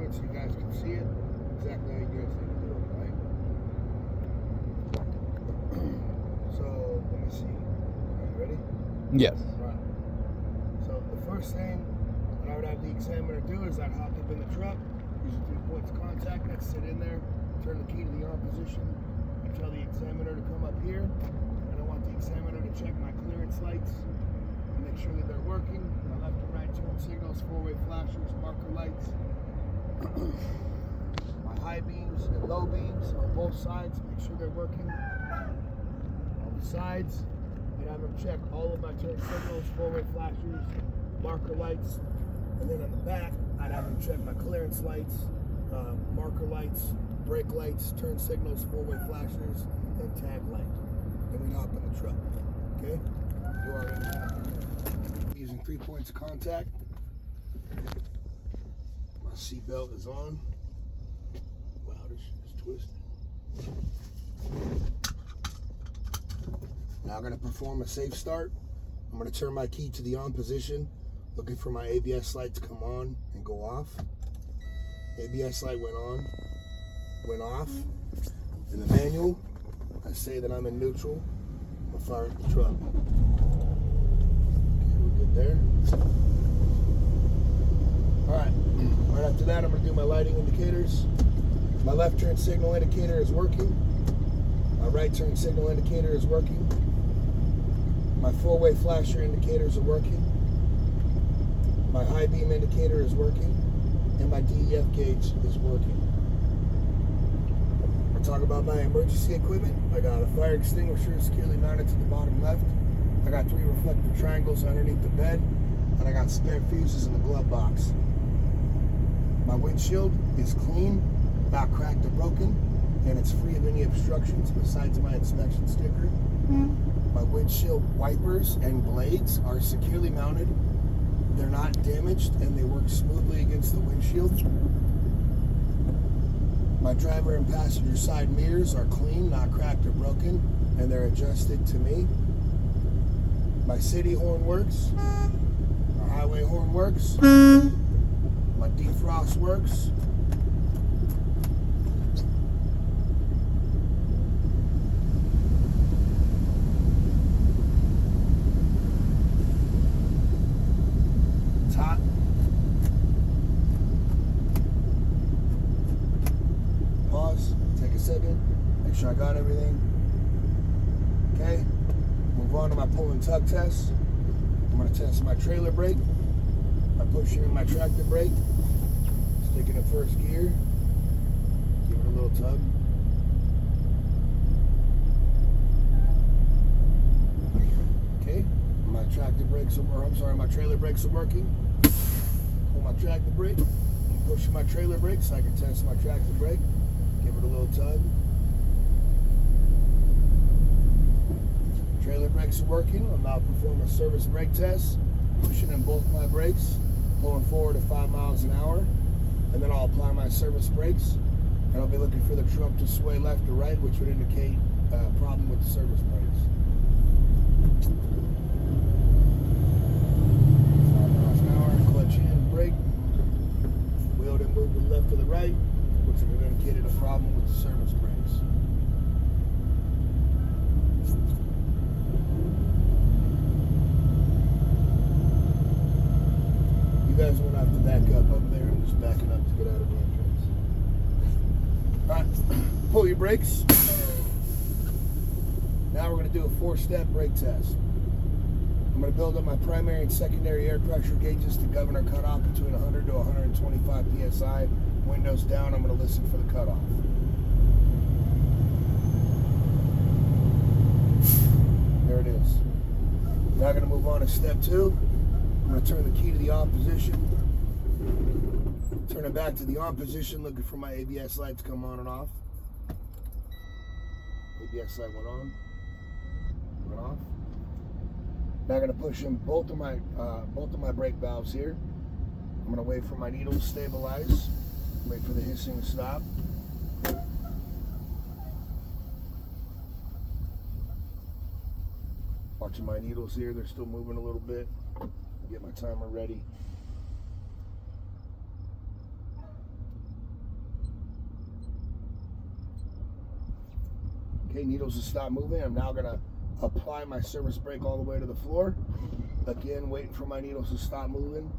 it so you guys can see it exactly how you guys need to do it, right? So let me see. Are you ready? Yes. Right. So the first thing that I would have the examiner do is I'd hop up in the truck, use the 3 points of contact, I'd sit in there, turn the key to the on position, I tell the examiner to come up here, and I want the examiner to check my clearance lights and make sure that they're working. My left and right turn signals, four-way flashers, marker lights, my high beams and low beams on both sides, make sure they're working. On the sides, and have them check all of my turn signals, four-way flashers, marker lights, and then on the back, I'd have them check my clearance lights, marker lights, brake lights, turn signals, four-way flashers, and tag light. Then we'd hop in the truck, okay? You already have using 3 points of contact. My seatbelt is on. Wow, this shit is twisted. Now I'm going to perform a safe start. I'm going to turn my key to the on position, looking for my ABS light to come on and go off. ABS light went on, went off. In the manual, I say that I'm in neutral. I'm going to fire up the truck. Okay, we're good there. Alright, right after that I'm going to do my lighting indicators. My left turn signal indicator is working. My right turn signal indicator is working. My four-way flasher indicators are working. My high beam indicator is working. And my DEF gauge is working. I'll talk about my emergency equipment. I got a fire extinguisher securely mounted to the bottom left. I got 3 reflective triangles underneath the bed. And I got spare fuses in the glove box. My windshield is clean, not cracked or broken, and it's free of any obstructions besides my inspection sticker. My windshield wipers and blades are securely mounted. They're not damaged and they work smoothly against the windshield. My driver and passenger side mirrors are clean, not cracked or broken, and they're adjusted to me. My city horn works. My highway horn works. My defrost works. It's hot. Pause, take a second, make sure I got everything. Okay, move on to my pull and tug test. I'm going to test my trailer brake. I'm pushing in my tractor brake, stick it in first gear, give it a little tug. Okay, my tractor brakes are, my trailer brakes are working. Pull my tractor brake, I'm pushing my trailer brake so I can test my tractor brake, give it a little tug. Trailer brakes are working. I'll now perform a service brake test, pushing in both my brakes, pulling forward at 5 miles an hour, and then I'll apply my service brakes, and I'll be looking for the truck to sway left or right, which would indicate a problem with the service brakes. 5 miles an hour, clutch in, brake, wheel to move to the left or the right, which would have indicated a problem with the service brakes. You guys won't have to back up there. I'm just backing up to get out of the entrance. Alright, pull your brakes. Now we're going to do a 4-step brake test. I'm going to build up my primary and secondary air pressure gauges to governor cutoff between 100 to 125 psi. Windows down, I'm going to listen for the cutoff. There it is. Now I'm going to move on to step 2. I'm going to turn the key to the on position. Turn it back to the on position, looking for my ABS light to come on and off. ABS light went on, went off. Now I'm going to push in both of my brake valves here. I'm going to wait for my needle to stabilize. Wait for the hissing to stop. Watching my needles here, they're still moving a little bit. Get my timer ready. Okay, needles will stop moving. I'm now gonna apply my service brake all the way to the floor. Again, waiting for my needles to stop moving.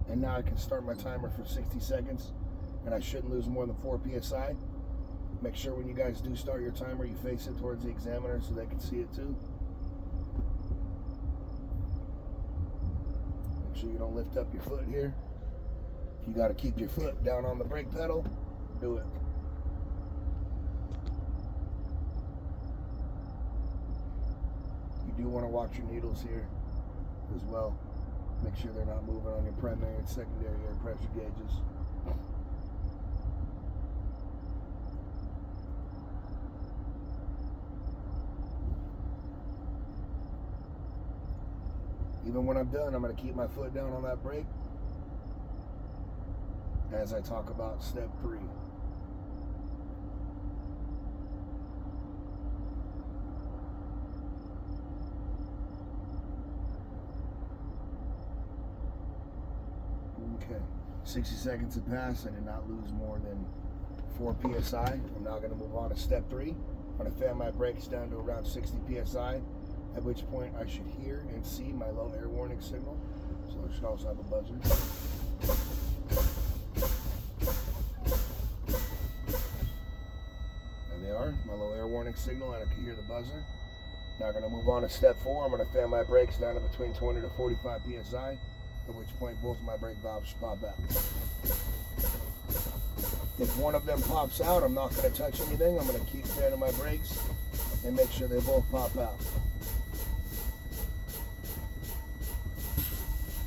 And now I can start my timer for 60 seconds. And I shouldn't lose more than 4 PSI. Make sure when you guys do start your timer, you face it towards the examiner so they can see it too. Make sure you don't lift up your foot here. If you gotta keep your foot down on the brake pedal, do it. You do want to watch your needles here as well. Make sure they're not moving on your primary and secondary air pressure gauges. Even when I'm done, I'm going to keep my foot down on that brake as I talk about step 3. Okay, 60 seconds have passed. I did not lose more than 4 PSI. I'm now going to move on to step 3. I'm going to fan my brakes down to around 60 PSI, at which point I should hear and see my low air warning signal. So I should also have a buzzer. There they are, my low air warning signal, and I can hear the buzzer. Now I'm going to move on to step 4. I'm going to fan my brakes down to between 20 to 45 PSI, at which point both of my brake valves should pop out. If one of them pops out, I'm not going to touch anything. I'm going to keep fanning my brakes and make sure they both pop out.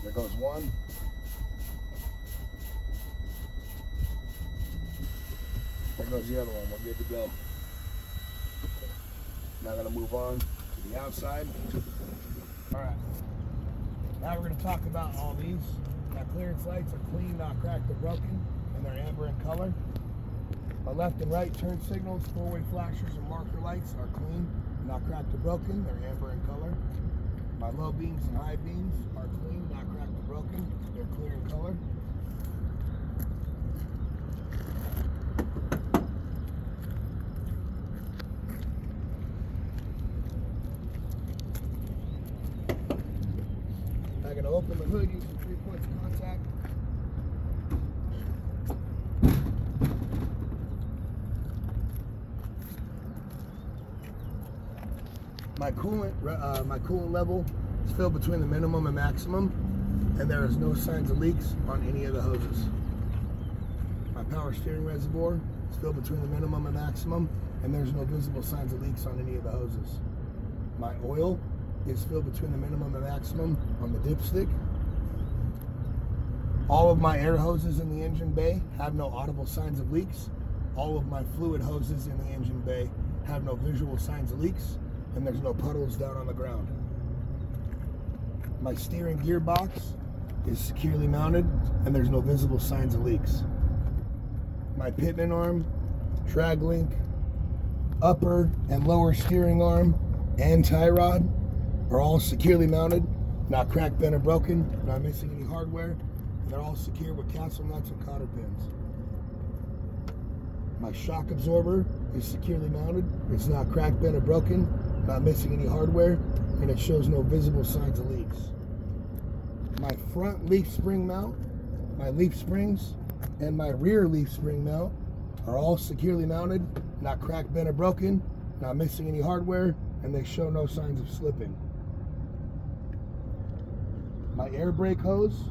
There goes one. There goes the other one. We're good to go. Now I'm going to move on to the outside. All right. Now we're going to talk about all these. My clearance lights are clean, not cracked or broken, and they're amber in color. My left and right turn signals, 4-way flashers, and marker lights are clean, not cracked or broken. They're amber in color. My low beams and high beams are clean, not cracked or broken. They're clear in color. I'm going to open the hood using 3 points of contact. My coolant level is filled between the minimum and maximum, and there is no signs of leaks on any of the hoses. My power steering reservoir is filled between the minimum and maximum, and there's no visible signs of leaks on any of the hoses. My oil is filled between the minimum and maximum on the dipstick. All of my air hoses in the engine bay have no audible signs of leaks. All of my fluid hoses in the engine bay have no visual signs of leaks, and there's no puddles down on the ground. My steering gearbox is securely mounted, and there's no visible signs of leaks. My pitman arm, drag link, upper and lower steering arm, and tie rod are all securely mounted, not cracked, bent, or broken, not missing any hardware, and they're all secure with castle nuts and cotter pins. My shock absorber is securely mounted. It's not cracked, bent, or broken, not missing any hardware, and it shows no visible signs of leaks. My front leaf spring mount, my leaf springs, and my rear leaf spring mount are all securely mounted, not cracked, bent, or broken, not missing any hardware, and they show no signs of slipping. My air brake hose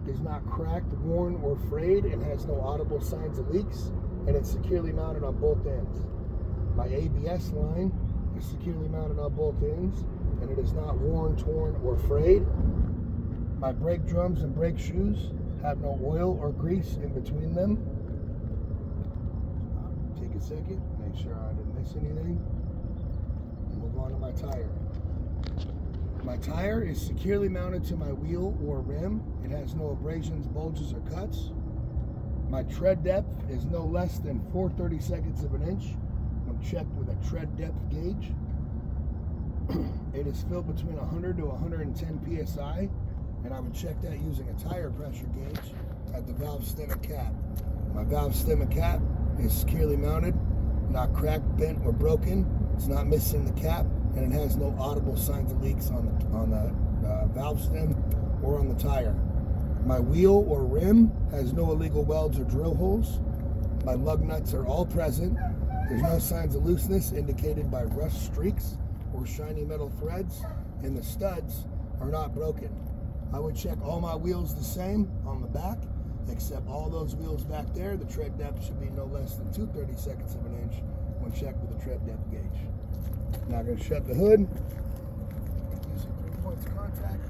is not cracked, worn, or frayed, and has no audible signs of leaks, and it's securely mounted on both ends. My ABS line is securely mounted on both ends, and it is not worn, torn, or frayed. My brake drums and brake shoes have no oil or grease in between them. Take a second, make sure I didn't miss anything. Move on to my tire. My tire is securely mounted to my wheel or rim. It has no abrasions, bulges, or cuts. My tread depth is no less than 4/32 of an inch when checked with a tread depth gauge. It is filled between 100 to 110 PSI, and I would check that using a tire pressure gauge at the valve stem and cap. My valve stem and cap is securely mounted, not cracked, bent, or broken. It's not missing the cap, and it has no audible signs of leaks on the valve stem or on the tire. My wheel or rim has no illegal welds or drill holes. My lug nuts are all present. There's no signs of looseness indicated by rust streaks or shiny metal threads, and the studs are not broken. I would check all my wheels the same on the back, except all those wheels back there. The tread depth should be no less than 2/32 of an inch when checked with a tread depth gauge. Now I'm going to shut the hood. Using 3 points of contact.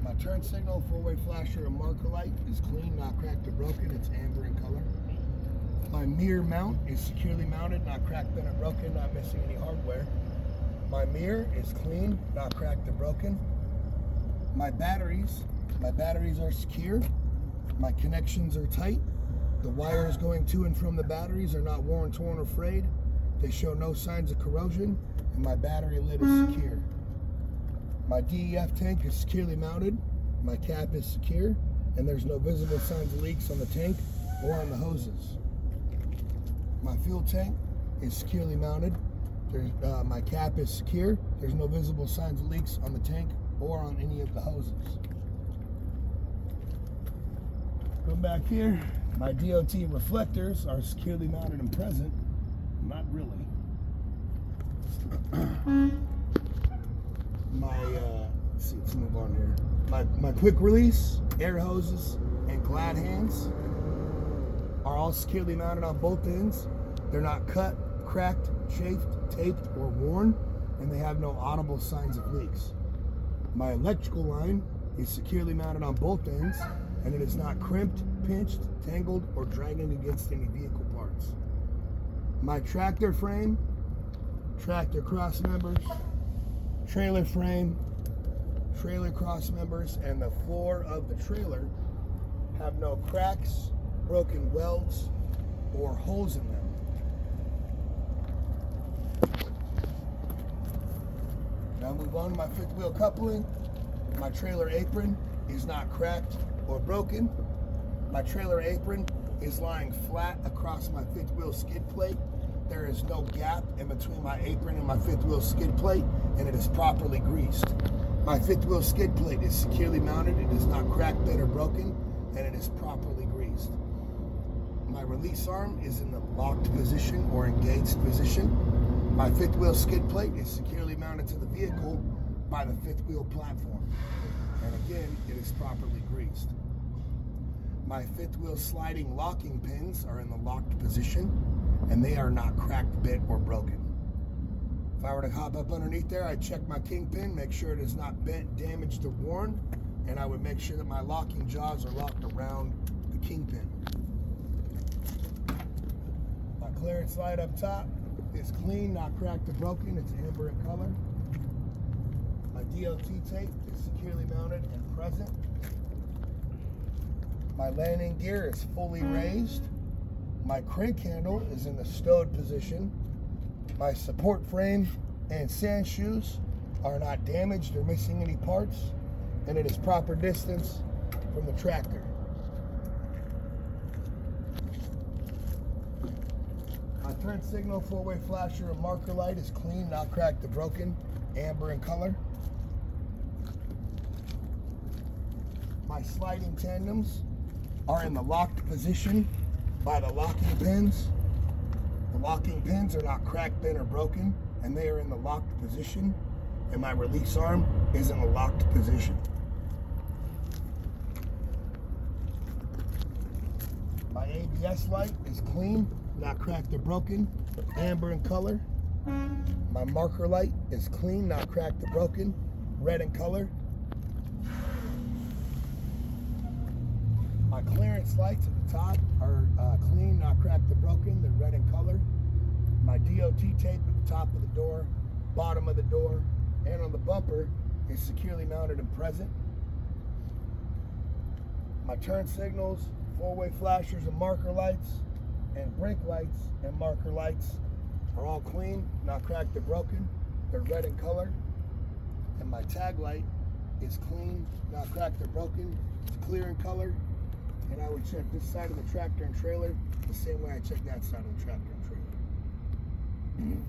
My turn signal, 4-way flasher, and marker light is clean, not cracked or broken. It's amber in color. My mirror mount is securely mounted, not cracked, bent, or broken, not missing any hardware. My mirror is clean, not cracked or broken. My batteries are secure. My connections are tight. The wires going to and from the batteries are not worn, torn, or frayed. They show no signs of corrosion, and my battery lid is secure. My DEF tank is securely mounted. My cap is secure, and there's no visible signs of leaks on the tank or on the hoses. My fuel tank is securely mounted. My cap is secure. There's no visible signs of leaks on the tank or on any of the hoses. Come back here. My DOT reflectors are securely mounted and present. Not really. Let's move on here. My quick release, air hoses, and glad hands are all securely mounted on both ends. They're not cut, cracked, chafed, taped, or worn, and they have no audible signs of leaks. My electrical line is securely mounted on both ends, and it is not crimped, pinched, tangled, or dragging against any vehicle parts. My tractor frame, tractor cross members, trailer frame, trailer cross members, and the floor of the trailer have no cracks, broken welds, or holes in them. Now move on to my fifth wheel coupling. My trailer apron is not cracked or broken. My trailer apron is lying flat across my fifth wheel skid plate. There is no gap in between my apron and my fifth wheel skid plate, and it is properly greased. My fifth wheel skid plate is securely mounted. It is not cracked, bent, or broken, and it is properly greased. My release arm is in the locked position or engaged position. My fifth wheel skid plate is securely mounted to the vehicle by the fifth wheel platform. And again, it is properly greased. My fifth wheel sliding locking pins are in the locked position, and they are not cracked, bent, or broken. If I were to hop up underneath there, I'd check my kingpin, make sure it is not bent, damaged, or worn, and I would make sure that my locking jaws are locked around the kingpin. My clearance light up top is clean, not cracked or broken. It's amber in color. My DOT tape is securely mounted and present. My landing gear is fully raised. My crank handle is in the stowed position. My support frame and sand shoes are not damaged or missing any parts, and it is proper distance from the tractor. My turn signal, 4-way flasher, and marker light is clean, not cracked or broken, amber in color. My sliding tandems are in the locked position by the locking pins. The locking pins are not cracked, bent, or broken, and they are in the locked position, and my release arm is in the locked position. My ABS light is clean, not cracked or broken, amber in color. My marker light is clean, not cracked or broken, red in color. My clearance lights at the top are clean, not cracked or broken. They're red in color. My DOT tape at the top of the door, bottom of the door, and on the bumper is securely mounted and present. My turn signals, 4-way flashers and marker lights, and brake lights and marker lights are all clean, not cracked or broken. They're red in color. And my tag light is clean, not cracked or broken. It's clear in color. And I would check this side of the tractor and trailer the same way I check that side of the tractor and trailer.